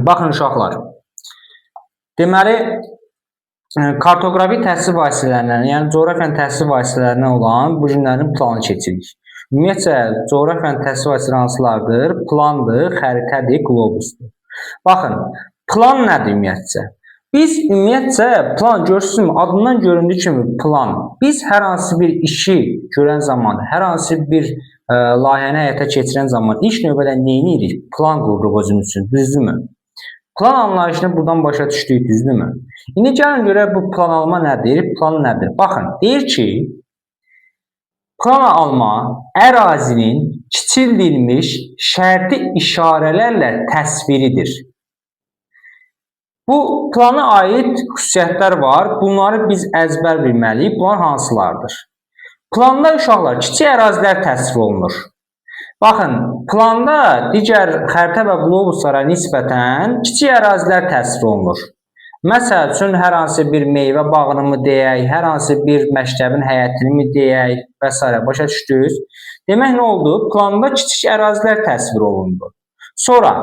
Baxın uşaqlar, deməli, kartoqrafi təhsil vasitələrindən, yəni coğrafiyanın təhsil vasitələrindən olan bu günlərin planı keçirik. Ümumiyyətcə, coğrafiyanın təhsil vasitələri hansılardır? Plandır, xəritədir, qlobusdur. Baxın, plan nədir ümumiyyətcə? Biz ümumiyyətcə, plan görürsünüz, adından göründüyü kimi plan. Biz hər hansı bir işi görən zaman, hər hansı bir layihəni həyata keçirən zaman ilk növbədə nə edirik? Plan qururuq özümüz üçün, düzdürmü? Plan anlayışını buradan başa düşdük, düzdürmü? İndi gəlin görək bu plan alma nədir? Plan nədir? Baxın, deyir ki, plan alma ərazinin kiçildilmiş şərti işarələrlə təsviridir. Bu plana aid xüsusiyyətlər var. Bunları biz əzbər bilməliyik. Bunlar hansılardır? Planda uşaqlar kiçik ərazilər təsvir olunur. Baxın, planda digər xəritə və qlobuslara nisbətən kiçik ərazilər təsvir olunur. Məsəl üçün, hər hansı bir meyvə bağını mı deyək, hər hansı bir məktəbin həyətini mi deyək və s. Başa düşdünüz? Demək nə oldu? Planda kiçik ərazilər təsvir olundu. Sonra,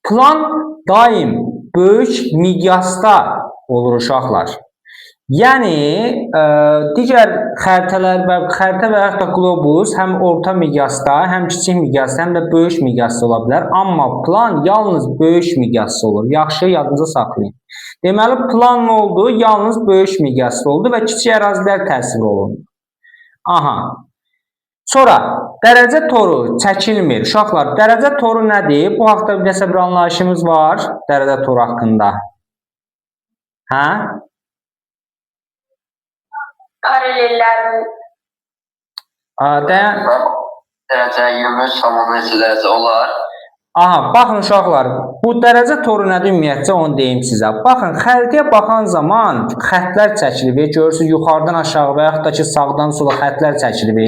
plan daim böyük miqyasda olur uşaqlar. Yəni, digər xəritələr və xəritə və yaxud da qlobus həm orta miqyasda, həm kiçik miqyasda, həm də böyük miqyasda ola bilər. Amma plan yalnız böyük miqyasda olur. Yaxşı, yadınıza saxlayın. Deməli, plan nə oldu? Yalnız böyük miqyasda oldu və kiçik ərazilər təsvir olundu. Aha. Sonra, dərəcə toru çəkilmir. Uşaqlar, dərəcə toru nədir? Bu haqda nəsə bir anlayışımız var dərəcə toru haqqında. Hə? Paralellərin dərəcə 23 tamam neçə dərəcə olar? Aha, baxın uşaqlar, bu dərəcə toru nədir ümumiyyətcə onu deyim sizə. Baxın, xəritəyə baxan zaman xətlər çəkilir, görürsünüz yuxarıdan aşağı və yaxud da ki sağdan sola xətlər çəkilir.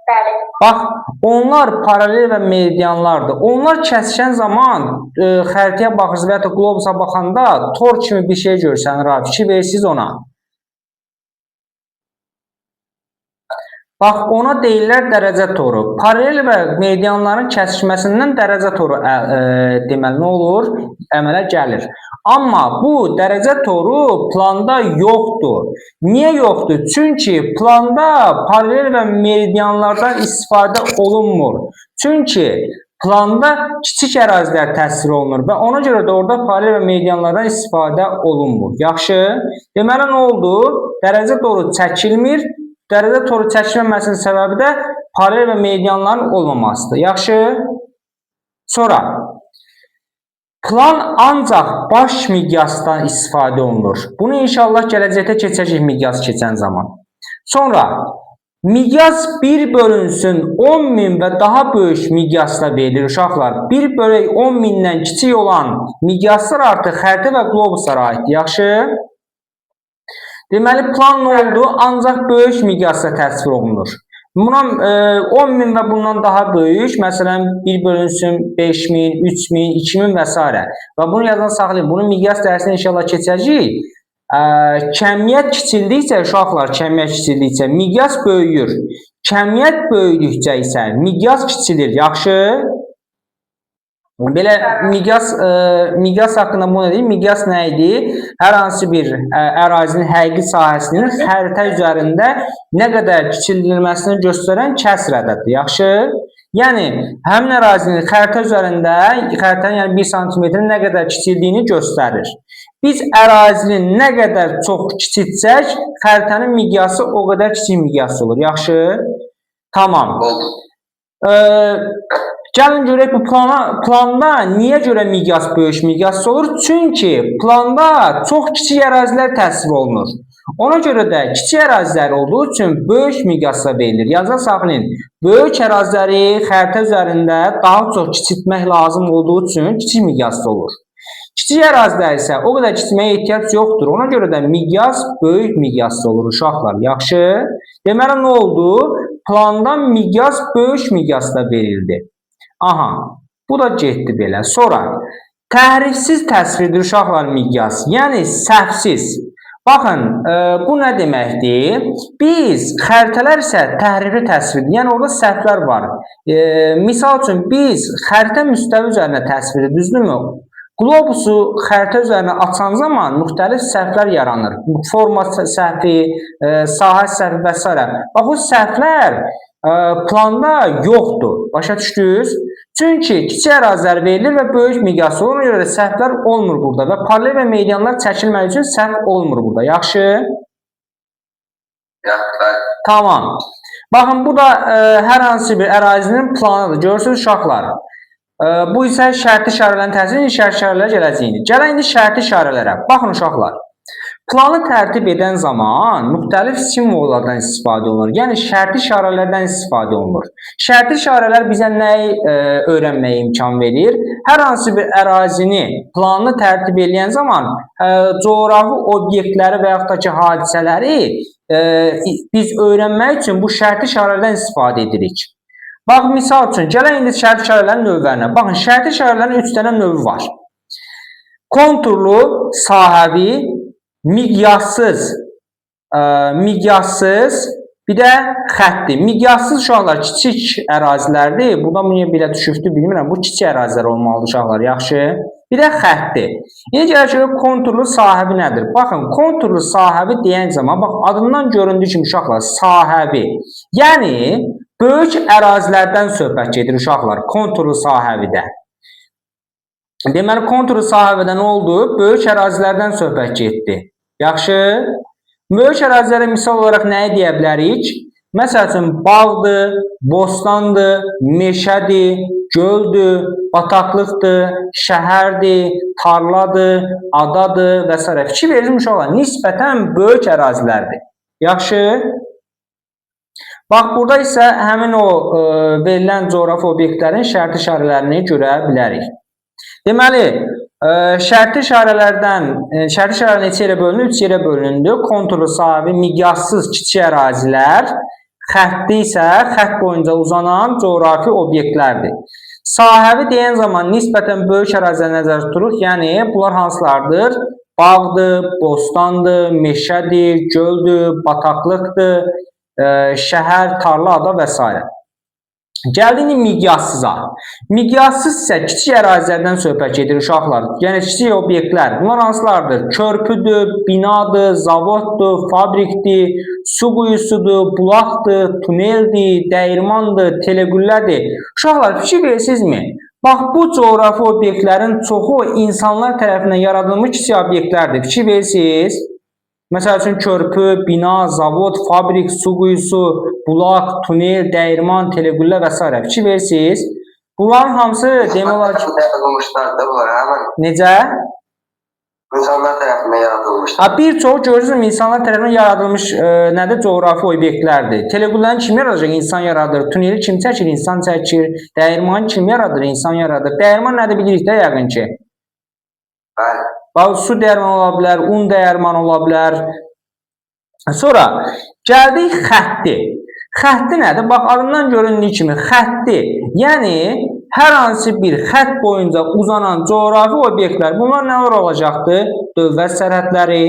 Bəli. Bax, onlar paralel və meridianlardır. Onlar kəsişən zaman xəritəyə baxırsınız və ya da qlobusa baxanda tor kimi bir şey görürsənir, fikir verirsiniz ona. Bax, ona deyirlər dərəcə toru. Paralel və meridianların kəsişməsindən dərəcə toru deməli nə olur? Əmələ gəlir. Amma bu dərəcə toru planda yoxdur. Niyə yoxdur? Çünki planda paralel və meridianlardan istifadə olunmur. Çünki planda kiçik ərazilər təsvir olunur və ona görə də orada paralel və meridianlardan istifadə olunmur. Yaxşı? Deməli nə oldu? Dərəcə toru çəkilmir. Dərəcə toru çəkilməməsinin səbəbi də paralel və meridianların olmamasıdır. Yaxşı? Sonra, plan ancaq baş miqyasdan istifadə olunur. Bunu inşallah gələcəkdə keçəcək miqyas keçən zaman. Sonra, miqyas 1 bölünsün 10.000 və daha böyük miqyasda verilir uşaqlar. 1 bölək 10.000-dən kiçik olan miqyaslar artıq xəritə və qlobuslara aiddir. Yaxşı? Deməli, plan nə oldu? Ancaq böyük miqyasda təsvir olunur. Buna 10.000 və bundan daha böyük, məsələn, 1 bölünsün 5.000, 3.000, 2.000 və s. Və bunu yazdan saxlayın. Bunu miqyas dərsində inşallah keçəcəyik. Kəmiyyət kiçildikcə, uşaqlar, kəmiyyət kiçildikcə miqyas böyüyür. Kəmiyyət böyüdükcə isə miqyas kiçilir. Yaxşı? Belə miqyas haqqında bu nədir? Miqyas nə idi? Hər hansı bir ərazinin həqiqi sahəsinin xəritə üzərində nə qədər kiçildilməsini göstərən kəsr ədədidir. Yaxşı? Yəni, həmin ərazinin xəritə üzərində, xəritənin yəni 1 sm-in nə qədər kiçildiyini göstərir. Biz ərazinin nə qədər çox kiçiltsək, xəritənin miqyası o qədər kiçik miqyas olur. Yaxşı? Tamam. Gəlin görək bu planda niyə görə miqyas böyük miqyasda olur? Çünki planda çox kiçik ərazilər təsvir olunur. Ona görə də kiçik ərazilər olduğu üçün böyük miqyasda verilir. Yazda saxlayın. Böyük əraziləri xəritə üzərində daha çox kiçiltmək lazım olduğu üçün kiçik miqyasda olur. Kiçik ərazilər isə o qədər kiçilməyə ehtiyac yoxdur. Ona görə də miqyas böyük miqyasda olur uşaqlar. Yaxşı? Deməli nə oldu? Planda miqyas böyük miqyasda verildi. Aha, bu da getdi belə. Sonra, təhrifsiz təsvirdir uşaqlar miqyas, yəni səhvsiz. Baxın, bu nə deməkdir? Biz xəritələr isə təhriri təsvirdir. Yəni orada səhvlər var. Misal üçün biz xəritə müstəvi üzərində təsviri, düzdürmü? Qlobusu xəritə üzərinə açan zaman müxtəlif səhvlər yaranır. Forma səhvi, sahə səhvi və s. Bax, o səhvlər planda yoxdur. Başa düşdünüz? Çünki kiçik ərazilər verilir və böyük miqyaslı olur. Ona görə də səhvlər olmur burada və paralel və medianlar çəkilmək üçün səhv olmur burada. Yaxşı? Yaxşı. Tamam. Baxın, bu da hər hansı bir ərazinin planıdır. Görürsünüz uşaqlar. Bu isə şərti işarələrin təsiri, şərti işarələrə gələcəyini. Gələk indi şərti işarələrə. Baxın uşaqlar. Planı tərtib edən zaman müxtəlif simvollardan istifadə olunur. Yəni şərti işarələrdən istifadə olunur. Şərti işarələr bizə nəyi öyrənməyə imkan verir? Hər hansı bir ərazini planını tərtib edən zaman coğrafi obyektləri və yaxud da ki, hadisələri biz öyrənmək üçün bu şərti işarələrdən istifadə edirik. Bax, misal üçün, gələk indi şərti işarələrin növlərinə. Baxın, şərti işarələrin 3 dənə növü var. Konturlu, sahəvi, miqyassız, bir də xətti. Miqyassız uşaqlar kiçik ərazilərdir. Buradan bu niyə belə düşübdür bilmirəm. Bu kiçik ərazilər olmalıdır uşaqlar, yaxşı. Bir də xətti. İndi gələk ki, konturlu sahəvi nədir? Baxın, konturlu sahəvi deyən zaman, bax, adından göründüyü kimi uşaqlar, sahəvi. Yəni, böyük ərazilərdən söhbət gedir uşaqlar, konturlu sahəvidə. Deməli, konturlu sahəvidə nə oldu? Böyük ərazilərdən söhbət getdi. Yaxşı. Böyük ərazilərə misal olaraq nəyi deyə bilərik? Məsəl üçün, bağdır, bostandır, meşədir, göldür, bataqlıqdır, şəhərdir, tarladır, adadır və s. Fikir verilmiş olan nisbətən böyük ərazilərdir. Yaxşı. Bax, burada isə həmin o verilən coğrafi obyektlərin şərti işarələrini görə bilərik. Deməli, şərti işarələr neçə yerə bölünür? 3 yerə bölünür. Konturlu sahəvi, miqyassız kiçik ərazilər, xətti isə xətt boyunca uzanan coğrafi obyektlərdir. Sahəvi deyən zaman nisbətən böyük ərazilərə nəzərdə tuturuq. Yəni, bunlar hansılardır? Bağdır, bostandır, meşədir, göldür, bataqlıqdır, şəhər, tarla, ada və s. Gəldi miqyassıza. Miqyassız isə kiçik ərazilərdən söhbət gedir uşaqlar. Yəni kiçik obyektlər. Bunlar hansılardır? Körpüdür, binadır, zavoddur, fabrikdir, su quyusudur, bulaqdır, tuneldir, dəyirmandır, teleqüllədir. Uşaqlar, fikir verirsinizmi? Bax, bu coğrafi obyektlərin çoxu insanlar tərəfindən yaradılmış kiçik obyektlərdir. Fikir verirsiniz? Məsəl üçün, körpü, bina, zavod, fabrik, su quyusu, bulaq, tunel, dəyirman, teleqüllə və s. Fikir verirsiniz. Bunların hamısı demək olar ki... Necə? İnsanlar tərəfindən yaradılmışdır. Bir çox görürsünüz, insanlar tərəfindən yaradılmış nədir? Coğrafi obyektlərdir. Teleqülləni kim yaradacaq? İnsan yaradır. Tuneli kim çəkir? İnsan çəkir. Dəyirmanı kim yaradır? İnsan yaradır. Dəyirman nədir bilirik də yəqin ki? Bəli. Su dəyirmanı ola bilər, un dəyirmanı ola bilər. Sonra gəldik xətti. Xətti nədir? Bax, adından göründüyü kimi xətti. Yəni, hər hansı bir xətt boyunca uzanan coğrafi obyektlər, bunlar nələr olacaqdır? Dövlət sərhədləri,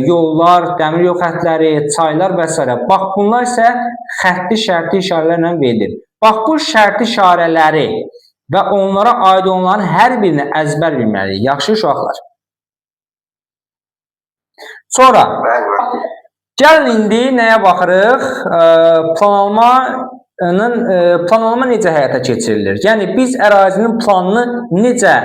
yollar, dəmir yol xəttləri, çaylar və s. Bax, bunlar isə xətti şərti işarələrlə verilir. Bax, bu şərti işarələri və onlara aid olanların hər birini əzbər bilməliyik. Yaxşı uşaqlar. Sonra, gəlin indi nəyə baxırıq? Planlama necə həyata keçirilir? Yəni, biz ərazinin planını necə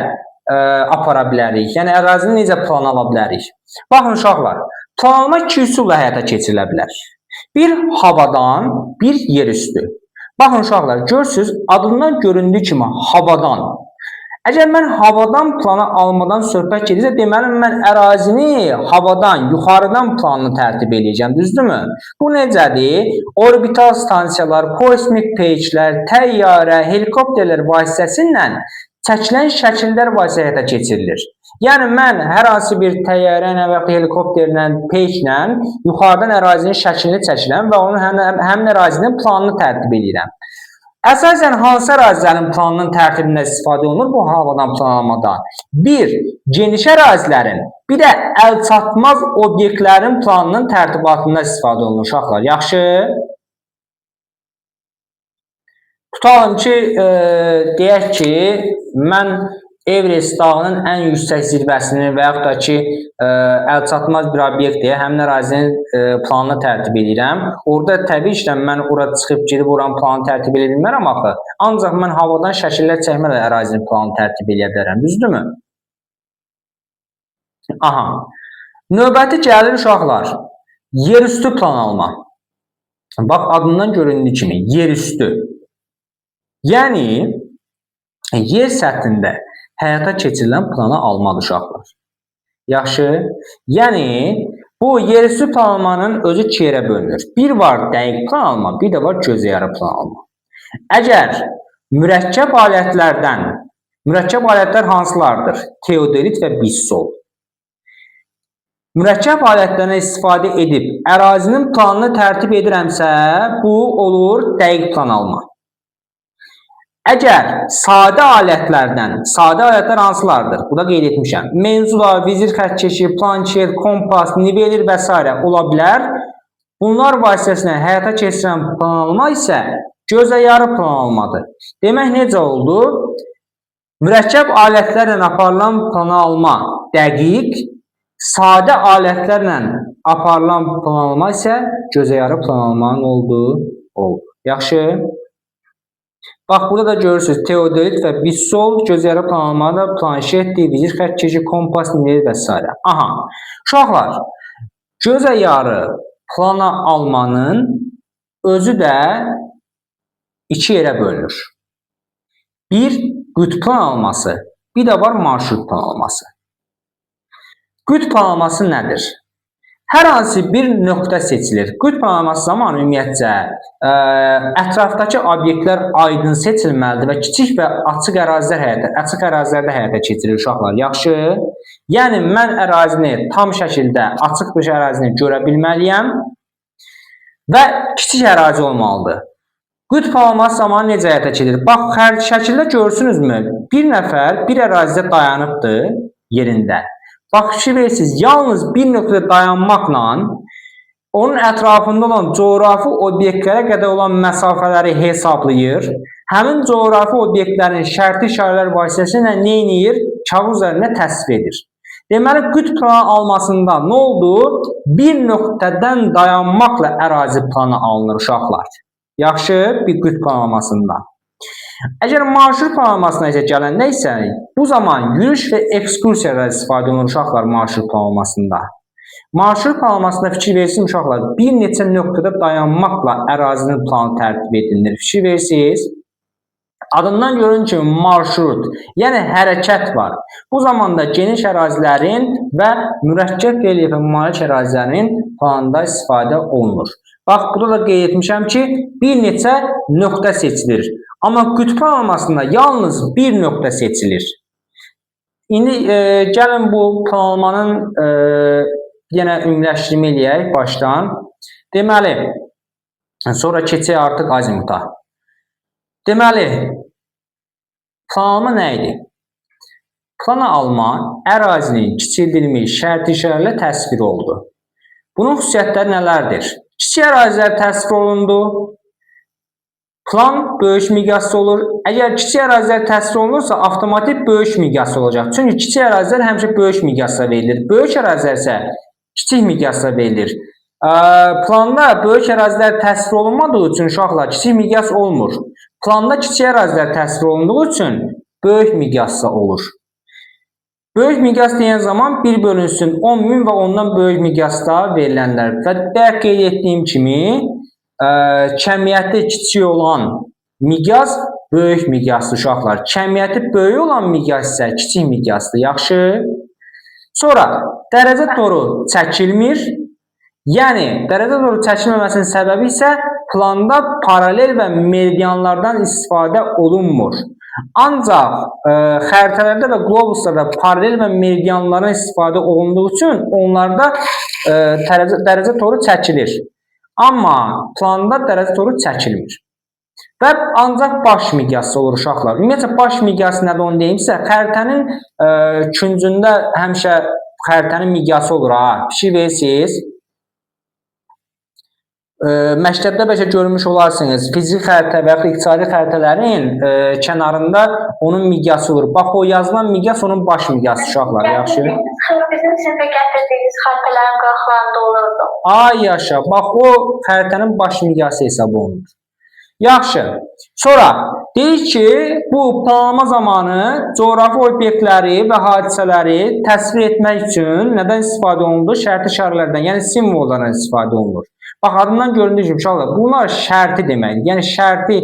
apara bilərik? Yəni, ərazini necə plan ala bilərik? Baxın uşaqlar, planlama 2 üsulla həyata keçirilə bilər. Bir havadan, bir yerüstü. Baxın uşaqlar, görürsünüz, adından göründüyü kimi havadan. Əgər mən havadan planı almadan söhbət gedirsə, deməli mən ərazini havadan, yuxarıdan planını tərtib edəcəm, düzdürmü? Bu necədir? Orbital stansiyalar, kosmik peyklər, təyyarə, helikopterlər vasitəsilə çəkilən şəkillər vasitəsilə həyata keçirilir. Yəni mən hər hansı bir təyyarə ilə və ya helikopterlə, peyklə yuxarıdan ərazinin şəklini çəkirəm və onun həmin ərazinin planını tərtib edirəm. Əsasən hansı ərazilərin planının tərtibində istifadə olunur bu havadan planlamada? 1. Geniş ərazilərin, bir də əlçatmaz obyektlərin planının tərtibatında istifadə olunur uşaqlar. Yaxşı? Tutalım ki, deyək ki, mən Everest dağının ən yüksək zirvəsini və yaxud da ki, əlçatmaz bir obyektdir, həmin ərazinin planını tərtib edirəm. Orada təbii ki, mən ora çıxıb gedib oranın planını tərtib edə bilmərəm axı. Ancaq mən havadan şəkillər çəkməklə ərazinin planını tərtib edə bilərəm. Düzdürmü? Aha. Növbəti gəlir uşaqlar. Yerüstü plan alma. Bax, adından göründüyü kimi yerüstü. Yəni, yer səthində həyata keçirilən planı almadır uşaqlar. Yaxşı? Yəni, bu yerüstü planlamanın özü iki yerə bölünür. Bir var dəqiq plan alma, bir də var gözəyarı plan alma. Əgər mürəkkəb alətlər hansılardır? Teodolit və Bissol. Mürəkkəb alətlərindən istifadə edib ərazinin planını tərtib edirəmsə, bu olur dəqiq plan alma. Əgər sadə alətlər hansılardır? Burada qeyd etmişəm. Menzura, vizir xəttkeşi, planşet, kompas, nivelir və s. ola bilər. Bunlar vasitəsilə həyata keçirilən plan alma isə gözəyarı plan almadır. Demək necə oldu? Mürəkkəb alətlərlə aparılan plan alma dəqiq, sadə alətlərlə aparılan plan alma isə gözəyarı plan almanın oldu. Yaxşı? Bax, burada da görürsünüz, teodolit və Bissol gözəyarı plan almada planşetdir, vizir xəttkeşi, kompas, nivelir və s. Aha, uşaqlar, gözəyarı plana almanın özü də iki yerə bölünür. Bir, qütb plan alması, bir də var marşrut plan alması. Qütb plan alması nədir? Hər hansı bir nöqtə seçilir. Qütb plan alması zamanı ümumiyyətcə ətrafdakı obyektlər aydın seçilməlidir və kiçik və açıq ərazilərdə həyata keçirilir uşaqlar. Yaxşı? Yəni, mən ərazini tam şəkildə açıq bir ərazini görə bilməliyəm və kiçik ərazi olmalıdır. Qütb plan alması zamanı necə həyata keçirilir? Bax, şəkildə görürsünüzmü? Bir nəfər bir ərazidə dayanıbdır yerində. Bax, fikir verirsiniz, yalnız bir nöqtədə dayanmaqla onun ətrafında olan coğrafi obyektlərə qədər olan məsafələri hesablayır. Həmin coğrafi obyektlərin şərti işarələr vasitəsilə nə edir? Kağız üzərində təsvir edir. Deməli, qütb planı almasında nə oldu? Bir nöqtədən dayanmaqla ərazi planı alınır uşaqlar. Yaxşı, bir qütb plan almasında. Əgər marşrut planlamasına isə gələndə isə bu zaman yürüyüş və ekskursiyalar istifadə olunur uşaqlar marşrut planlamasında. Marşrut planlamasında fikir versiniz uşaqlar, bir neçə nöqtədə dayanmaqla ərazinin planı tərtib edilir. Fikir versiniz. Adından görün ki, marşrut, yəni hərəkət var. Bu zamanda geniş ərazilərin və mürəkkəb relyefə malik ərazilərin planında istifadə olunur. Bax, burada da qeyd etmişəm ki, bir neçə nöqtə seçilir. Amma qütb planlamasında yalnız bir nöqtə seçilir. İndi gəlin bu planlamanın yenə ümumiləşdirmə eləyək başdan. Deməli, sonra keçək artıq azimuta. Deməli, planlama nə idi? Plana alma ərazinin kiçildilmiş şərti işarələ təsvir oldu. Bunun xüsusiyyətləri nələrdir? Kiçik ərazilər təsvir olundu. Plan böyük miqyaslı olur. Əgər kiçik ərazilər təsvir olunursa, avtomatik böyük miqyaslı olacaq. Çünki kiçik ərazilər həmişə böyük miqyasla verilir. Böyük ərazilər isə kiçik miqyasla verilir. Planda böyük ərazilər təsvir olunmadığı üçün uşaqlar kiçik miqyas olmur. Planda kiçik ərazilər təsvir olunduğu üçün böyük miqyasla olur. Böyük miqyas deyən zaman 1 bölünsün 10.000 və ondan böyük miqyasda verilənlər. Və bayaq qeyd etdiyim kimi, kəmiyyəti kiçik olan miqyas böyük miqyaslı uşaqlar. Kəmiyyəti böyük olan miqyas isə kiçik miqyaslı. Yaxşı. Sonra dərəcə toru çəkilmir. Yəni dərəcə toru çəkilməməsinin səbəbi isə planda paralel və meridianlardan istifadə olunmur. Ancaq xəritələrdə və qlobuslarda paralel və meridianlardan istifadə olunduğu üçün onlarda dərəcə toru çəkilir. Amma planda dərəcə toru çəkilmir. və ancaq baş miqyaslı olur uşaqlar. Ümumiyyətlə baş miqyası nədir onu deyimsə, xəritənin küncündə həmişə xəritənin miqyası olur ha. Fikir verirsiniz. Məktəbdə bəlkə görmüş olarsınız, fiziki xəritə və ya iqtisadi xəritələrin kənarında onun miqyası olur. Bax, o yazılan miqyas onun baş miqyası uşaqlar, yaxşı? Bizim sinifə gətirdiyiniz xəritələrin qıraqlarında olurdu. Ay yaşa, bax o xəritənin baş miqyası hesab olunur. Yaxşı. Sonra deyir ki, bu planlama zamanı coğrafi obyektləri və hadisələri təsvir etmək üçün nədən istifadə olunur? Şərti işarələrdən, yəni simvollardan istifadə olunur. Bax, adından göründüyü kimi uşaqlar, bunlar şərti deməkdir. Yəni şərti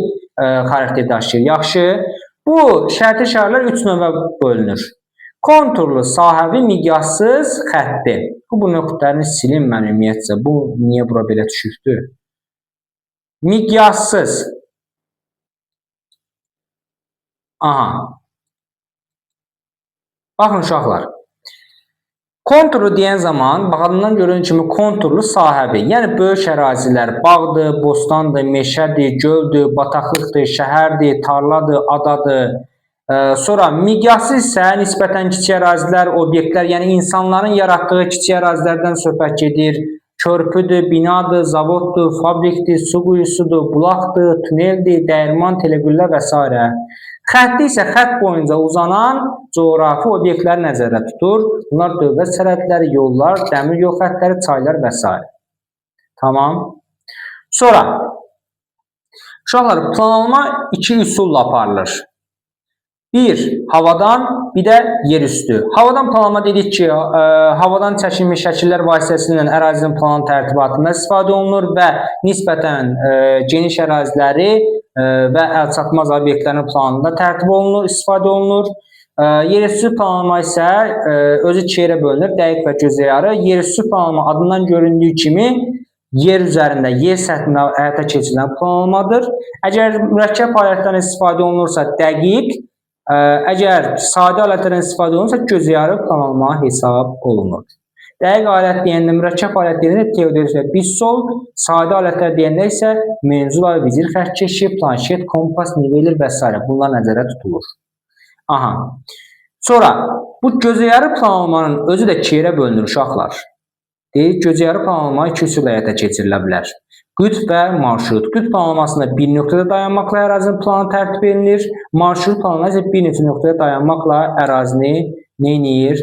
xarakter daşıyır. Yaxşı. Bu şərti işarələr 3 növə bölünür. Konturlu, sahəvi, miqyassız, xətti. Bu nöqtələrini silin mən ümumiyyətcə. Bu niyə bura belə düşübdür? Miqyassız. Aha. Baxın uşaqlar. Konturlu deyən zaman, bax adından göründüyü kimi konturlu sahəvi. Yəni böyük ərazilər, bağdır, bostandır, meşədir, göldür, bataqlıqdır, şəhərdir, tarladır, adadır. Sonra miqyası isə nisbətən kiçik ərazilər, obyektlər, yəni insanların yaratdığı kiçik ərazilərdən söhbət gedir. Körpüdür, binadır, zavoddur, fabrikdir, su quyusudur, bulaqdır, tuneldir, dəyirman, teleqüllə və s. Xətti isə xətt boyunca uzanan coğrafi obyektləri nəzərdə tutur. Bunlar dövlət sərhədləri, yollar, dəmir yol xəttləri, çaylar və s. Tamam. Sonra, uşaqlar, planlama iki üsulla aparılır. Bir, havadan, bir də yerüstü. Havadan planlama dedik ki, havadan çəkilmiş şəkillər vasitəsilə ərazinin planı tərtibatında istifadə olunur və nisbətən geniş əraziləri və əlçatmaz obyektlərin planında tərtib olunur, istifadə olunur. Yerüstü planlama isə özü iki yerə bölünür, dəqiq və gözəyarı. Yerüstü planlama adından göründüyü kimi yer üzərində, yer səthində həyata keçirilən planlamadır. Əgər mürəkkəb alətlərdən istifadə olunursa dəqiq, əgər sadə alətlərdən istifadə olunursa gözəyarı planlama hesab olunur. Dəqiq alət deyəndə, mürəkkəb alət deyəndə teodorik və bissol, sadə alətlər deyəndə isə menzula, vizir xəttkeşi, planşet, kompas, nivelir və s. bunlar nəzərdə tutulur. Aha. Sonra bu gözəyarı planlamanın özü də iki yerə bölünür uşaqlar. Deyir, gözəyarı planlama iki üsulla həyata keçirilə bilər. Qütb və marşrut. Qütb planlamasında bir nöqtədə dayanmaqla ərazinin planı tərtib edilir. Marşrut planlaması isə bir neçə nöqtədə dayanmaqla ərazini neynir?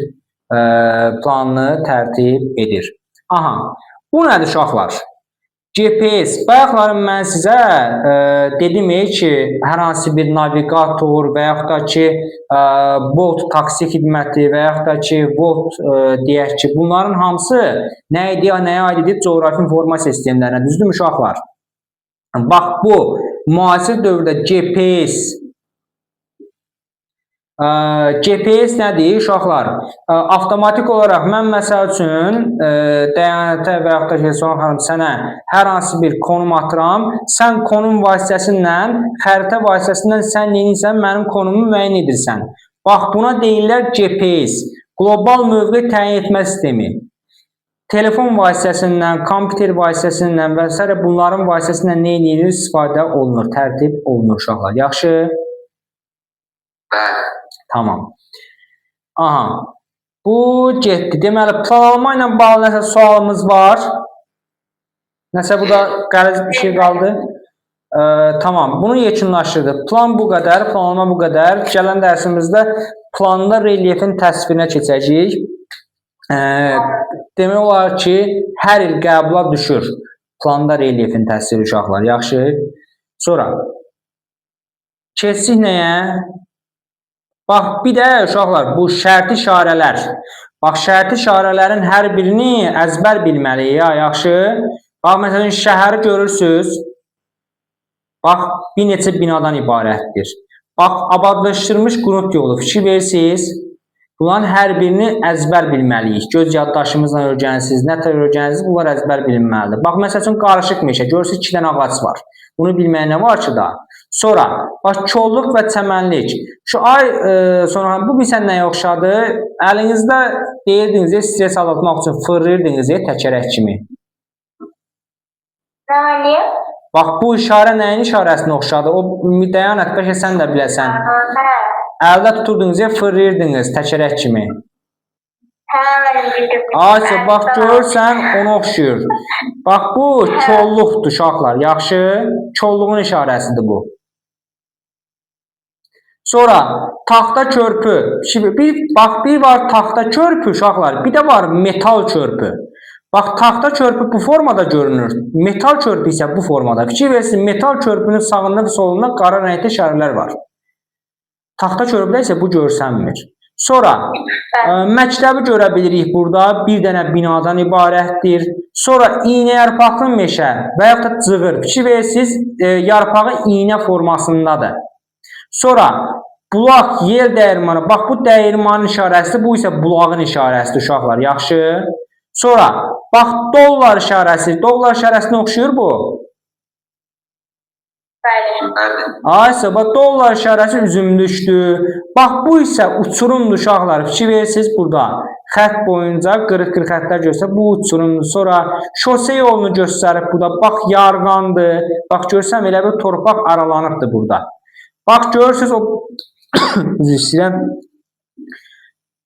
Planını tərtib edir. Aha. Bu nədir uşaqlar? GPS. Bayaqları mən sizə dedim ki, hər hansı bir navigator və yaxud da ki, Bolt taksi xidməti və yaxud da ki, Volt deyək ki, bunların hamısı nə idi, nəyə aid edir? Coğrafi informasiya sistemlərinə. Düzdür uşaqlar? Bax, bu müasir dövrdə GPS nədir uşaqlar? Avtomatik olaraq mən məsəl üçün dəyanətə və yaxud da ki, Soğan xanım sənə hər hansı bir konum atıram. Sən konum vasitəsindən, xəritə vasitəsindən sən neyinsən, mənim konumu müəyyən edirsən. Bax, buna deyirlər GPS. Qlobal mövqe təyin etmə sistemi. Telefon vasitəsindən, kompüter vasitəsindən və s. bunların vasitəsindən nə edilir? İstifadə olunur, tərtib olunur uşaqlar. Yaxşı? Bəli. Tamam. Aha. Bu getdi. Deməli, planlama ilə bağlı nəsə sualımız var. Nəsə burada qəliz bir şey qaldı. Tamam. Bunu yekunlaşdırdı. Plan bu qədər, planlama bu qədər. Gələn dərsimizdə planda relyefin təsvirinə keçəcəyik. Demək olar ki, hər il qəbula düşür planda relyefin təsviri uşaqlar. Yaxşı. Sonra keçsik nəyə? Bax, bir də uşaqlar, bu şərti işarələr. Bax, şərti işarələrin hər birini əzbər bilməliyik, ya, yaxşı. Bax, məsələn, şəhəri görürsünüz. Bax, bir neçə binadan ibarətdir. Bax, abadlaşdırılmış qrund yolu, fikir verirsiniz. Bunların hər birini əzbər bilməliyik. Göz yaddaşımızla öyrənirsiniz, nə tər öyrənirsiniz, bunlar əzbər bilinməlidir. Bax, məsəl üçün, qarışıq meşə, görürsünüz, 2 dənə ağac var. Bunu bilməyə nə var ki da? Sonra, bax, kolluq və çəmənlik. Şu ay, sonra bu bilsən nəyə oxşadır? Əlinizdə deyirdiniz, stres azaltmaq üçün fırlayırdınız təkərək kimi. Nə eləyim? Bax, bu işarə nəyin işarəsinə oxşadır? O müdəyanət, bəlkə sən də biləsən. Hə. Əldə tuturdunuz ya, fırlayırdınız təkərək kimi. Hə, mənim bildim. Ayça, bax, görürsən, ona oxşuyur. Bax, bu kolluqdur uşaqlar, yaxşı? Kolluğun işarəsidir bu. Sonra taxta körpü. Bax, bir var taxta körpü uşaqlar, bir də var metal körpü. Bax, taxta körpü bu formada görünür. Metal körpü isə bu formada. Fikir versin, metal körpünün sağında və solunda qara rəngli işarələr var. Taxta körpüdə isə bu görsənmir. Sonra məktəbi görə bilirik burada. Bir dənə binadan ibarətdir. Sonra iynə yarpaqlı meşə və yaxud da cığır. Fikir verirsiniz, yarpağı iynə formasındadır. Sonra bulaq, yer dəyirmanı. Bax, bu dəyirmanın işarəsidir. Bu isə bulağın işarəsidir uşaqlar. Yaxşı. Sonra bax, dollar işarəsi. Dollar işarəsinə oxşuyur bu. Bəli. Aysə, bax, dollar işarəsi üzümlükdür. Bax, bu isə uçurumdur uşaqlar. Fikir verirsiniz burada. Xətt boyunca qırıq-qırıq xəttlər göstərir. Bu uçurumdur. Sonra şose yolunu göstərir burada. Bax, yarğandır. Bax, görsəm elə bir torpaq aralanıbdır burada. Bax, görürsünüz o üzr istəyirəm.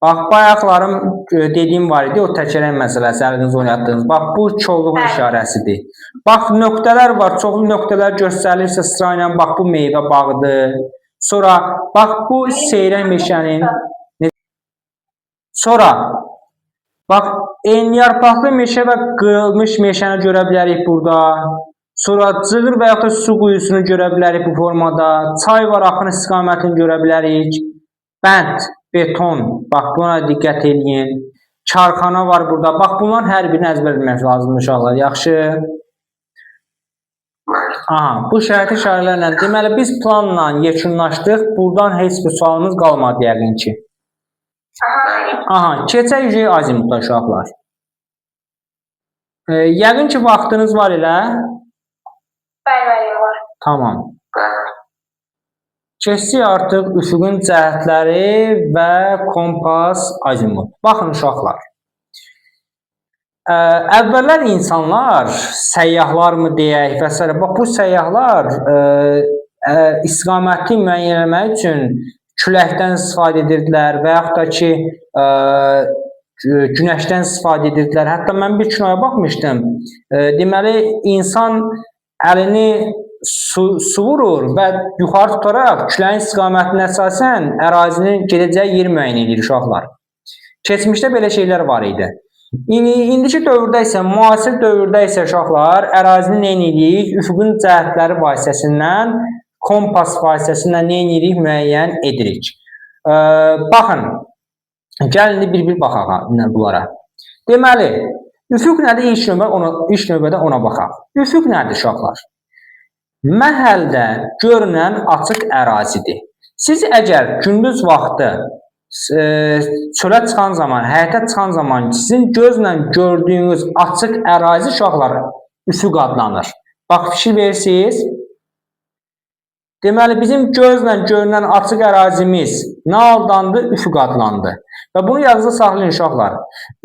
Bax, bayaqlarım dediyim var idi, o təkərək məsələsi, əliniz oynatdığınız. Bax, bu kolluğun işarəsidir. Bax, nöqtələr var, çoxlu nöqtələr göstərilirsə sırayla, bax, bu meyvə bağıdır. Sonra, bax, bu seyrək meşənin. Sonra, bax, enliyarpaqlı meşə və qırılmış meşəni görə bilərik burada. Sonra, cığır və yaxud da su quyusunu görə bilərik bu formada. Çay var, axın istiqamətini görə bilərik. Bənd, beton, bax, buna diqqət edin. Karxana var burada. Bax, bunların hər birini əzbər bilmək lazımdır uşaqlar. Yaxşı. Aha, bu şərti işarələrlə deməli, biz planla yekunlaşdıq. Buradan heç bir sualımız qalmadı yəqin ki. Aha, keçək azimutda uşaqlar. Yəqin ki, vaxtınız var elə. Bəli, var. Tamam. Keçdik artıq üfüqün cəhətləri və kompas azimut. Baxın uşaqlar. Əvvəllər insanlar, səyyahlarmı deyək və s. Bax, bu səyyahlar istiqaməti müəyyən etmək üçün küləkdən istifadə edirdilər və yaxud da ki, günəşdən istifadə edirdilər. Hətta mən bir kinoya baxmışdım. Deməli, insan əlini su vurur və yuxarı tutaraq küləyin istiqamətinə əsasən ərazinin gedəcəyi yer müəyyən edir uşaqlar. Keçmişdə belə şeylər var idi. İndiki dövrdə isə, müasir dövrdə isə uşaqlar ərazini nə edirik? Üfüqün cəhətləri vasitəsindən, kompas vasitəsindən nə edirik? Müəyyən edirik. Baxın, gəlin bir-bir baxaq bunlara. Deməli, üfüq nədir? İlk növbədə ona baxaq. Üfüq nədir uşaqlar? Məhəldə görünən açıq ərazidir. Siz əgər gündüz vaxtı çölə çıxan zaman, həyətə çıxan zaman sizin gözlə gördüyünüz açıq ərazi uşaqlar üfüq adlanır. Bax, fikir verirsiniz. Deməli, bizim gözlə görünən açıq ərazimiz nə adlandı? Üfüq adlandı. Və bunu yadınızda saxlayın uşaqlar.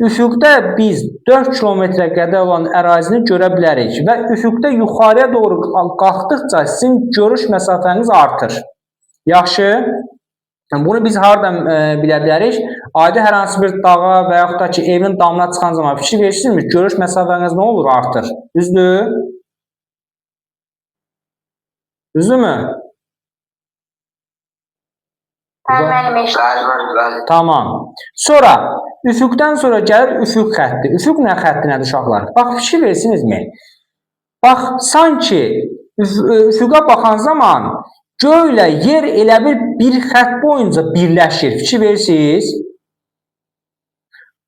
Üfüqdə biz 4 kilometrə qədər olan ərazini görə bilərik və üfüqdə yuxarıya doğru qalxdıqca sizin görüş məsafəniz artır. Yaxşı. Bunu biz haradan bilə bilərik? Adi hər hansı bir dağa və yaxud da ki, evin damına çıxan zaman fikir verirsinizmi? Görüş məsafəniz nə olur? Artır. Düzdür? Düzdürmü? Tamam. Sonra, üfüqdən sonra gəlir üfüq xətti. Üfüq nə xətti nədir uşaqlar? Bax, fikir versinizmi? Bax, sanki üfüqa baxan zaman göylə yer elə bir xətt boyunca birləşir. Fikir verirsiniz?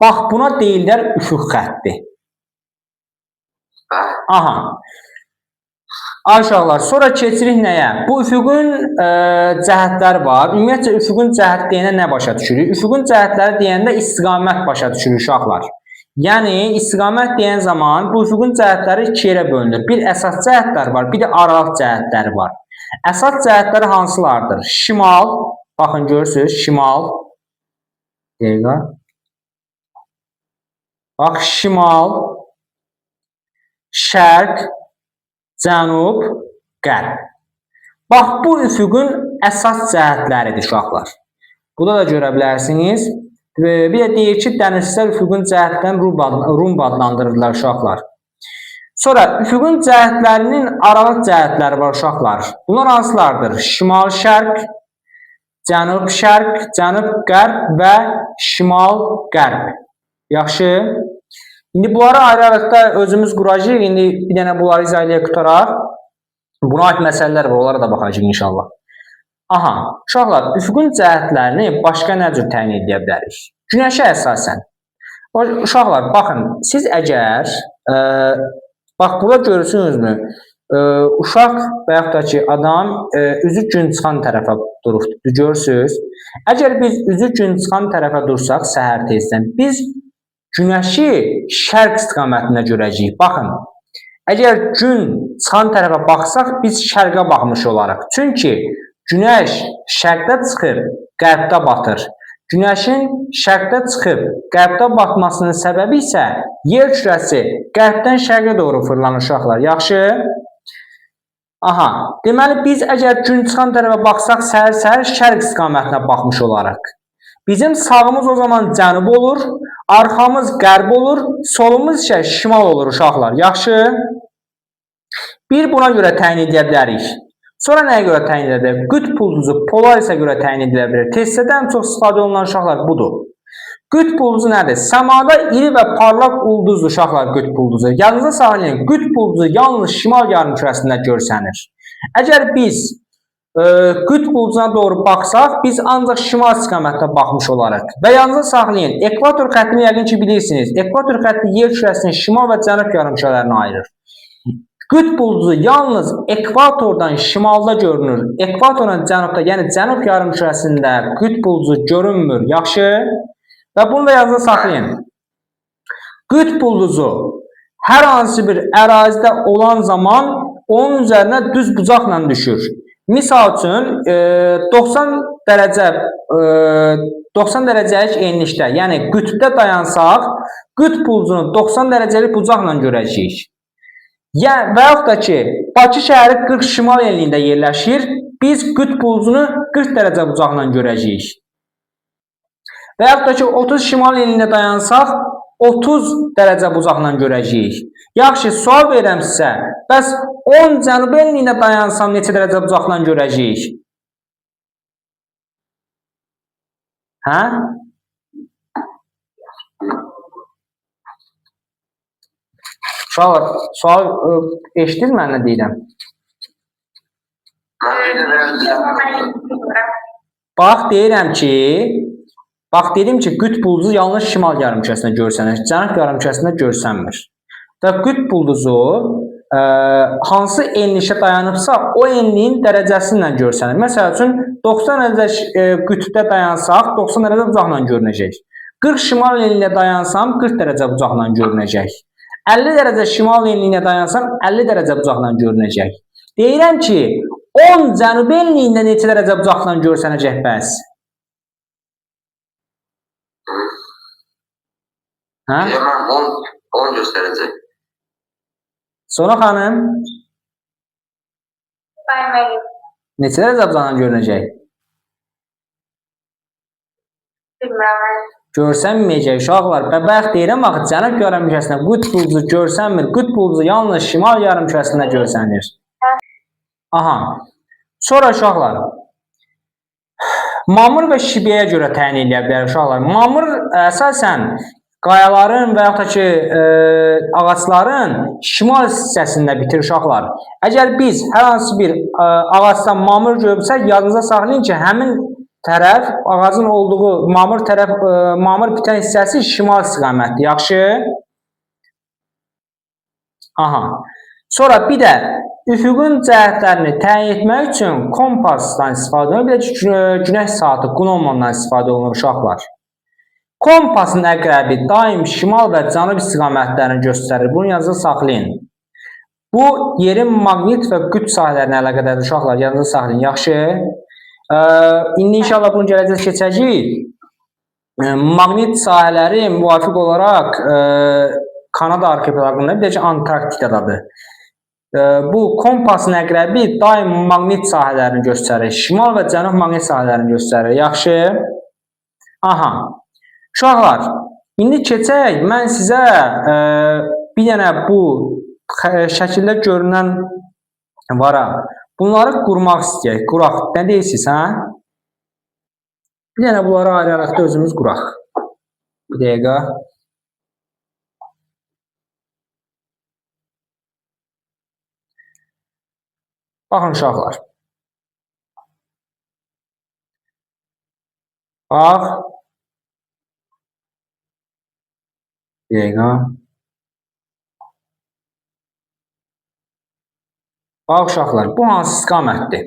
Bax, buna deyirlər üfüq xətti. Aha. Aşağılar. Sonra keçirik nəyə? Bu üfüqün cəhətləri var. Ümumiyyətcə, üfüqün cəhət deyəndə nə başa düşürük? Üfüqün cəhətləri deyəndə istiqamət başa düşürük uşaqlar. Yəni, istiqamət deyən zaman bu üfüqün cəhətləri iki yerə bölünür. Bir əsas cəhətlər var, bir də aralıq cəhətləri var. Əsas cəhətləri hansılardır? Şimal, baxın görürsünüz, şimal. Dəqiqə. Bax, şimal, şərq, cənub, qərb. Bax, bu üfüqün əsas cəhətləridir uşaqlar. Burada da görə bilərsiniz. Bir də deyir ki, dənizçilər üfüqün cəhətlərini rumb adlandırırlar uşaqlar. Sonra üfüqün cəhətlərinin aralıq cəhətləri var uşaqlar. Bunlar hansılardır? Şimal-şərq, cənub-şərq, cənub-qərb və şimal-qərb. Yaxşı. İndi bunları ayrı-ayrıqda özümüz quracağıq. İndi bir dənə bunları izah eləyək qutaraq. Buna aid məsələlər var, onlara da baxacağıq inşallah. Aha, uşaqlar, üfüqün cəhətlərini başqa nə cür təyin edə bilərik? Günəşə əsasən. Uşaqlar, baxın, siz əgər, bax, burada görürsünüzmü? Uşaq və yaxud da ki, adam üzü gün çıxan tərəfə durubdur, görürsünüz. Əgər biz üzü gün çıxan tərəfə dursaq səhər tezdən, biz günəşi şərq istiqamətində görəcəyik. Baxın, əgər gün çıxan tərəfə baxsaq, biz şərqə baxmış olaraq. Çünki günəş şərqdə çıxır, qərbdə batır. Günəşin şərqdə çıxıb, qərbdə batmasının səbəbi isə yer kürəsi qərbdən şərqə doğru fırlanır uşaqlar. Yaxşı? Aha, deməli biz əgər gün çıxan tərəfə baxsaq, səhər-səhər şərq istiqamətinə baxmış olaraq. Bizim sağımız o zaman cənub olur, arxamız qərb olur, solumuz isə şimal olur uşaqlar. Yaxşı? Bir buna görə təyin edə bilərik. Sonra nəyə görə təyin edə bilərik? Qütb ulduzu polarisə görə təyin edilə bilir. Testdə ən çox istifadə olunan uşaqlar budur. Qütb ulduzu nədir? Səmada iri və parlaq ulduzdur uşaqlar qütb ulduzu. Yadınıza saxlayın, qütb ulduzu yalnız şimal yarımkürəsində görsənir. Əgər biz qütb ulduzuna doğru baxsaq, biz ancaq şimal istiqamətdə baxmış olarıq. Və yadınıza saxlayın, ekvator xəttini yəqin ki bilirsiniz. Ekvator xətti yer kürəsinin şimal və cənub yarımkürələrini ayırır. Qütb ulduzu yalnız ekvatordan şimalda görünür. Ekvatordan cənubda, yəni cənub yarımkürəsində qütb ulduzu görünmür. Yaxşı? Və bunu da yadınıza saxlayın. Qütb ulduzu hər hansı bir ərazidə olan zaman onun üzərinə düz bucaqla düşür. Misal üçün 90 dərəcəlik enlikdə, yəni qütbdə dayansaq, qütb ulduzunu 90 dərəcəlik bucaqla görəcəyik. Və yaxud da ki, Bakı şəhəri 40 şimal enliyində yerləşir, biz qütb ulduzunu 40 dərəcə bucaqla görəcəyik. Və yaxud da ki, 30 şimal enliyində dayansaq, 30 dərəcə bucaqla görəcəyik. Yaxşı, sual verirəm sizə, bəs 10 cənub enliyində dayansam neçə dərəcə bucaqla görəcəyik? Hə? Sual eşitir mən nə deyirəm? Bax, deyirəm ki, dedim ki, qütb ulduzu yalnız şimal yarımkürəsində görsənir, cənub yarımkürəsində görsənmir. Və qütb ulduzu hansı enlikdə dayanıbsa, o enliyin dərəcəsi ilə görsənir. Məsəl üçün, 90 dərəcə qütbdə dayansaq, 90 dərəcə bucaqla görünəcək. 40 şimal enliyində dayansam, 40 dərəcə bucaqla görünəcək. 50 dərəcə şimal enliyində dayansam, 50 dərəcə bucaqla görünəcək. Deyirəm ki, 10 cənub enliyində neçə dərəcə bucaqla görsənəcək bəs? Hə? Deyəməm, 10 göstərəcək. Sonra xanım? Neçə dərəcə bucaqla görünəcək? Bilmirəm. Görsənməyəcək uşaqlar. Bəx deyirəm, axı cənub yarımkürəsində qütb ulduzu görsənmir. Qütb ulduzu yalnız şimal yarımkürəsində görsənir. Aha. Sonra uşaqlar, mamır və şibiyə görə təyin edə bilər uşaqlar. Mamır əsasən qayaların və yaxud da ki, ağacların şimal hissəsində bitir uşaqlar. Əgər biz hər hansı bir ağacdan mamır görürsək, yadınıza saxlayın ki, həmin tərəf, ağacın olduğu mamır bitən hissəsi şimal istiqamətdir. Yaxşı? Aha. Sonra bir də üfüqün cəhətlərini təyin etmək üçün kompasdan istifadə olunur. Bir də günəş saatı, qnomondan istifadə olunur uşaqlar. Kompasın əqrəbi daim şimal və cənub istiqamətlərini göstərir. Bunu yazıda saxlayın. Bu, yerin maqnit və qütb sahələrinə əlaqədardır uşaqlar. Yazıda saxlayın. Yaxşı? İndi inşallah bunu gələcək keçəcəyik. Maqnit sahələri müvafiq olaraq Kanada arxipelagında, bir də ki, Antarktidadadır. Bu kompasın əqrəbi daim maqnit sahələrini göstərir. Şimal və cənub maqnit sahələrini göstərir. Yaxşı. Aha. Uşaqlar, indi keçək. Mən sizə bir dənə bu şəkildə görünən vara. Bunları qurmaq istəyək. Quraq. Nə deyirsiniz, hə? Bir dənə bunları ayrı-ayrıqda özümüz quraq. Bir dəqiqə. Baxın uşaqlar. Bax. Bir dəqiqə. Bax uşaqlar, bu hansı istiqamətdir?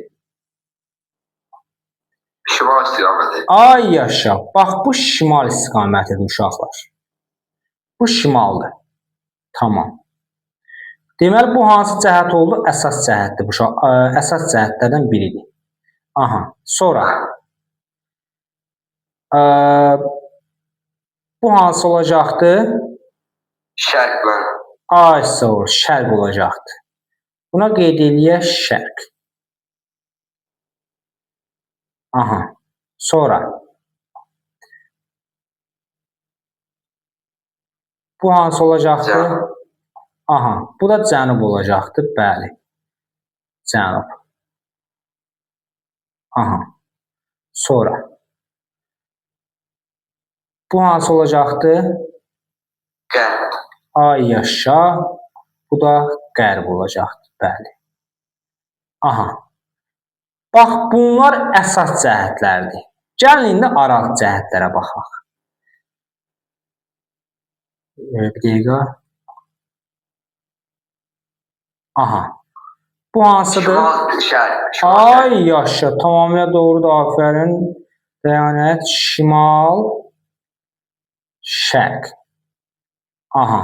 Şimal istiqaməti. Ay yaşa. Bax bu şimal istiqamətidir uşaqlar. Bu şimaldır. Tamam. Deməli bu hansı cəhət oldu? Əsas cəhətdir bu uşaq. Əsas cəhətlərdən biridir. Aha. Sonra bu hansı olacaqdı? Şərq mən. Ay sağ ol, şərq olacaqdı. Buna qeyd eləyək şərq. Aha. Sonra bu hansı olacaqdı? Cənub. Aha. Bu da cənub olacaqdı. Bəli. Cənub. Aha. Sonra bu hansı olacaqdı? Qərb. Ay yaşa. Bu da qərb olacaqdı. Bəli. Aha. Bax, bunlar əsas cəhətlərdir. Gəlin indi araq cəhətlərə baxaq. Bir dəqiqə. Aha. Bu hansıdır? Şimal, şərq. Ay yaşa. Tamamilə doğrudur. Afərin. Dəyanət. Şimal. Şərq. Aha.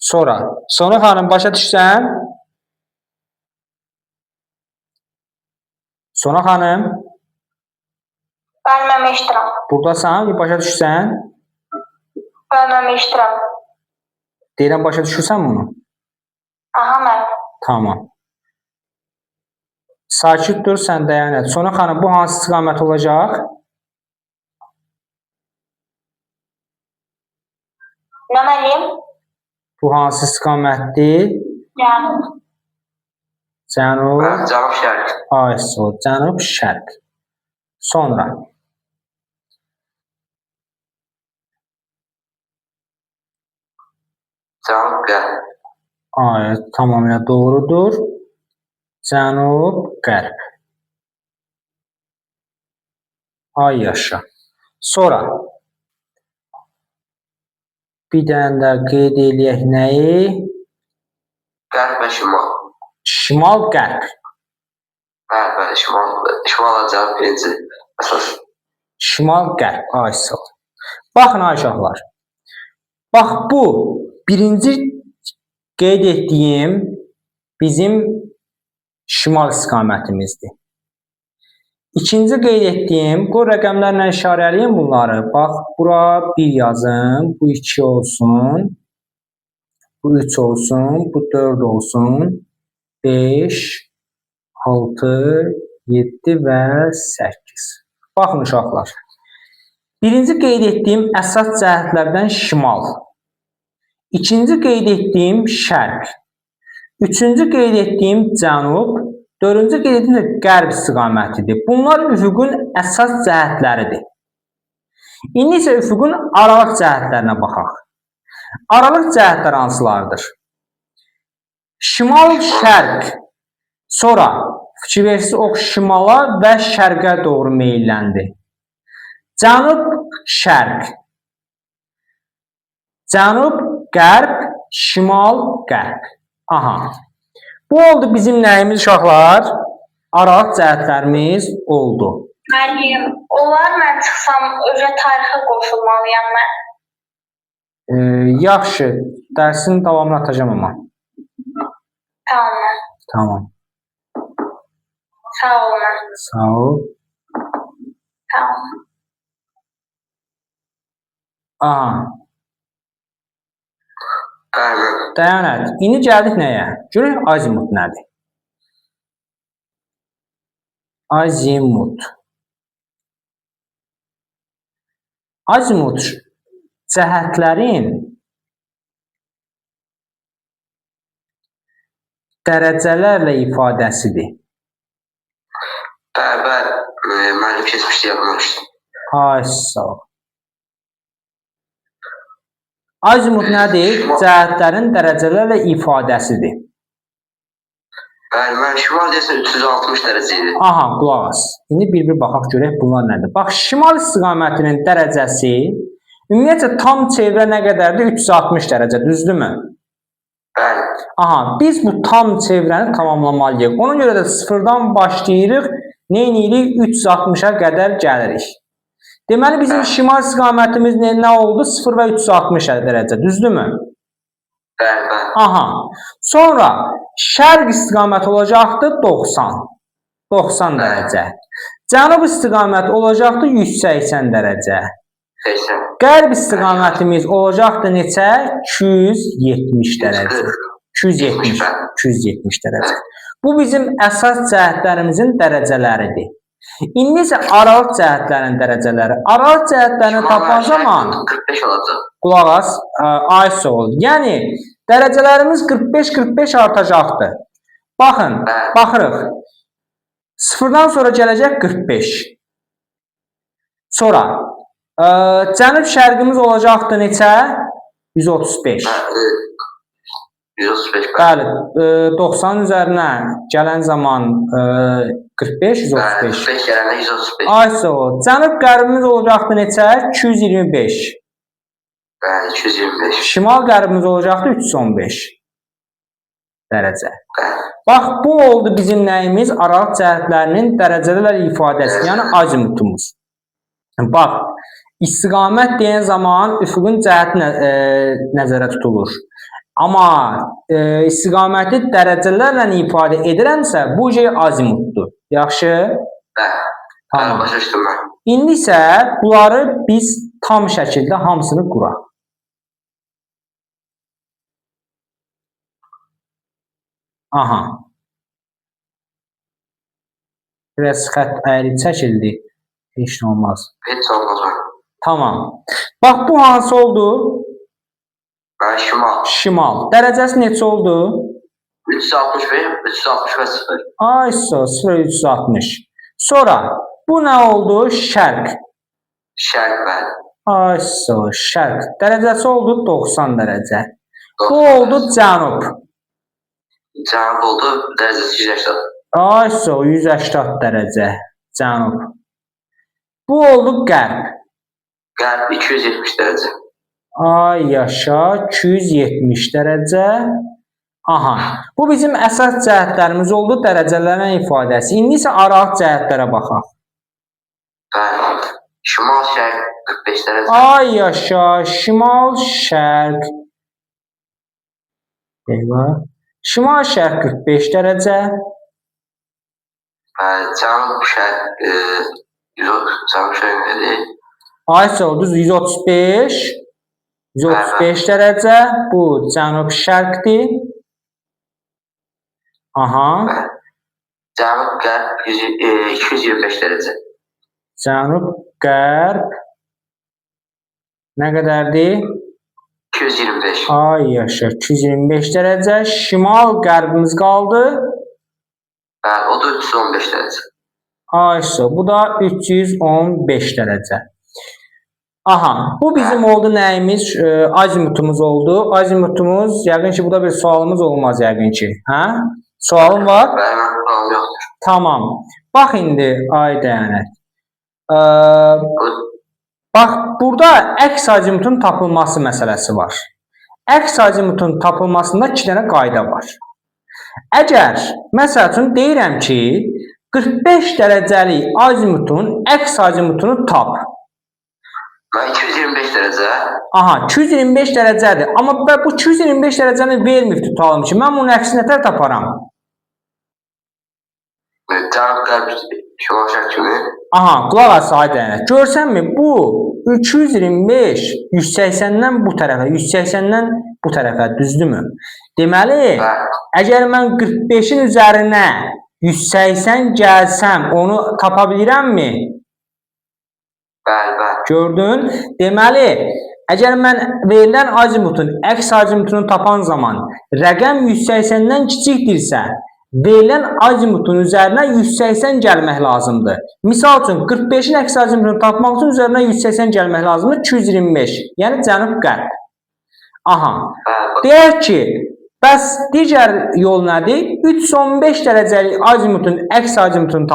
Sonra xanım başa düşsən? Sonra xanım. Bəli, mən eşidirəm. Buradasan, başa düşsən? Bəli, mən eşidirəm. Deyirəm, başa düşürsən bunu? Aha, mən. Tamam. Sakit dur, sən dayanət. Sonra xanım, bu hansı istiqamət olacaq? Nə məniyim? Bu hansı istiqamətdir? Cənub. Cənub. Cənub şərq. Ay, sol. Cənub, şərq. Sonra. Cənub qərb. Ay, tamamilə doğrudur. Cənub, qərb. Ay yaşa. Sonra bir dənə də qeyd eləyək nəyi? Qərb və şimal. Şimal, qərb. Bəli, şimal cənub birinci əsas. Şimal, qərb. Ay sağ ol. Baxın ay uşaqlar. Bax bu birinci qeyd etdiyim bizim şimal istiqamətimizdir. İkinci qeyd etdiyim, bu rəqəmlərlə işarələyim bunları. Bax, bura 1 yazın, bu 2 olsun, bu 3 olsun, bu 4 olsun, 5, 6, 7 və 8. Baxın uşaqlar. Birinci qeyd etdiyim əsas cəhətlərdən şimal. İkinci qeyd etdiyim şərq. Üçüncü qeyd etdiyim cənub. Dördüncü qeyd etdiyim qərb istiqamətidir. Bunlar üfüqün əsas cəhətləridir. İndi isə üfüqün aralıq cəhətlərinə baxaq. Aralıq cəhətlər hansılardır? Şimal, şərq. Sonra fikir versiniz ox şimala və şərqə doğru meyilləndi. Cənub, şərq. Cənub, qərb, şimal, qərb. Aha. Bu oldu bizim nəyimiz uşaqlar? Aralıq cəhətlərimiz oldu. Müəllim, olar mən çıxsam özə tarixə qoşulmalıyam mən. Yaxşı, dərsin davamını atacağım amma. Tamam mən. Tamam. Sağ ol mən. Sağ ol. Tamam. Aha. Bəli. Dayanət. İndi gəldik nəyə? Görək azimut nədir? Azimut. Azimut cəhətlərin dərəcələrlə ifadəsidir. Bəli, müəllim keçmişdə yazmışdı. Ay sağ ol. Azimut nədir? Cəhətlərin dərəcələrlə ifadəsidir. Bəli, müəllim şimal deyəsən 360 dərəcə idi. Aha, qulaq as. İndi bir-bir baxaq görək bunlar nədir. Bax, şimal istiqamətinin dərəcəsi ümumiyyətlə tam çevrə nə qədərdir? 360 dərəcə, düzdürmü? Bəli. Aha, biz bu tam çevrəni tamamlamalıyıq. Ona görə də sıfırdan başlayırıq, nə edirik? 360-a qədər gəlirik. Deməli, bizim şimal istiqamətimiz nə oldu? 0 və 360 dərəcə, düzdürmü? Bəli, bəli. Aha. Sonra şərq istiqaməti olacaqdır 90. 90 dərəcə. Cənub istiqaməti olacaqdır 180 dərəcə. 80. Qərb istiqamətimiz olacaqdır neçə? 270 dərəcə. 270 dərəcə. Bu bizim əsas cəhətlərimizin dərəcələridir. İndi isə aralıq cəhətlərin dərəcələri. Aralıq cəhətlərini tapan zaman 45 olacaq. qulaq as, ISO oldu. Yəni dərəcələrimiz 45-45 artacaqdır. Baxın, baxırıq. Sıfırdan sonra gələcək 45. Sonra cənub şərqimiz olacaqdır neçə? 135. 135. Bəli, 90 üzərinə gələn zaman 45, 135. 45 gələndə 135. ISO. Cənub qərbimiz olacaqdır neçə? 225. Bəli, 225. Şimal qərbimiz olacaqdır 315 dərəcə. Bəli. Bax, bu oldu bizim nəyimiz? Aralıq cəhətlərinin dərəcələrlə ifadəsi, yəni azimutumuz. Bax, istiqamət deyən zaman üfüqün cəhəti nəzərə tutulur. Amma istiqaməti dərəcələrlə ifadə edirəmsə, bu şey azimutdur. Yaxşı? Bəli. Tamam. Başa düşdüm mən. İndi isə bunları biz tam şəkildə hamısını quraq. Aha. Biraz xətt əyri çəkildi. Heç nə olmaz. Heç olmaz mən. Tamam. Bax, bu hansı oldu? Bəli, şimal. Şimal. Dərəcəsi neçə oldu? 365, 360 və 0. ISO 0360. Sonra bu nə oldu? Şərq. Şərq, bəli. ISO şərq. Dərəcəsi oldu 90 dərəcə. Bu 90 oldu cənub. Cənub oldu, dərəcəsi 180. ISO 180 dərəcə. Cənub. Bu oldu qərb. Qərb 270 dərəcə. Ay yaşa 270 dərəcə. Aha. Bu bizim əsas cəhətlərimiz oldu, dərəcələrin ifadəsi. İndi isə aralıq cəhətlərə baxaq. Bəli. Şimal şərq 45 dərəcə. Ay yaşa, şimal şərq. Eyvah. Şimal şərq 45 dərəcə. Bəli, cənub şərq cənub şərq nədir? ISO 135. 135 dərəcə. Bu cənub şərqdir. Aha. Cənub qərb 225 dərəcə. Cənub qərb nə qədərdir? 225. Ay yaşa, 225 dərəcə. Şimal qərbimiz qaldı. Bəli, o da 315 dərəcə. ISO, bu da 315 dərəcə. Aha, bu bizim oldu nəyimiz? Azimutumuz oldu. Azimutumuz, yəqin ki, bu da bir sualımız olmaz yəqin ki. Hə? Sualın var? Bəli, mən sualım yoxdur. Tamam. Bax indi, ay dayanək. Bax, burada əks azimutun tapılması məsələsi var. Əks azimutun tapılmasında 2 dənə qayda var. Əgər, məsəl üçün, deyirəm ki, 45 dərəcəli azimutun əks azimutunu tap. Mən 225 dərəcə. Aha, 225 dərəcədir. Amma bu 225 dərəcəni vermir tutalım ki, mən bunun əksini nətər taparam? Cənub qərb Şimal-şərq kimi. Aha, qulaq as Aydın. Görsənmi bu 325 180-dən bu tərəfə, 180-dən bu tərəfə, düzdürmü? Deməli, Bəli. əgər mən 45-in üzərinə 180 gəlsəm, onu tapa bilirəmmi? Bəli, bəli. Gördün? Deməli, əgər mən verilən azimutun əks azimutunu tapan zaman rəqəm 180-dən kiçikdirsə, verilən azimutun üzərinə 180 gəlmək lazımdır. Misal üçün, 45-in əks azimutunu tapmaq üçün üzərinə 180 gəlmək lazımdır. 225, yəni cənub-qərb. Aha, Bəli. deyək ki, bəs digər yol nədir? 315 dərəcəlik azimutun əks azimutunun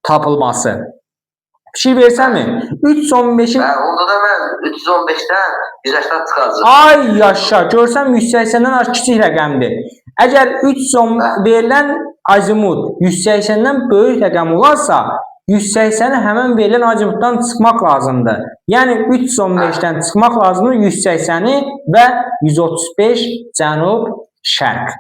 tapılması. Fikir versənmi? 315-in... Onda da mən 315-dən 180 çıxacaq. Ay yaşa, görsəm 180-dən az kiçik rəqəmdir. Əgər verilən azimut 180-dən böyük rəqəm olarsa, 180-i həmən verilən azimutdan çıxmaq lazımdır. Yəni 315-dən çıxmaq lazımdır 180-i və 135 cənub-şərq.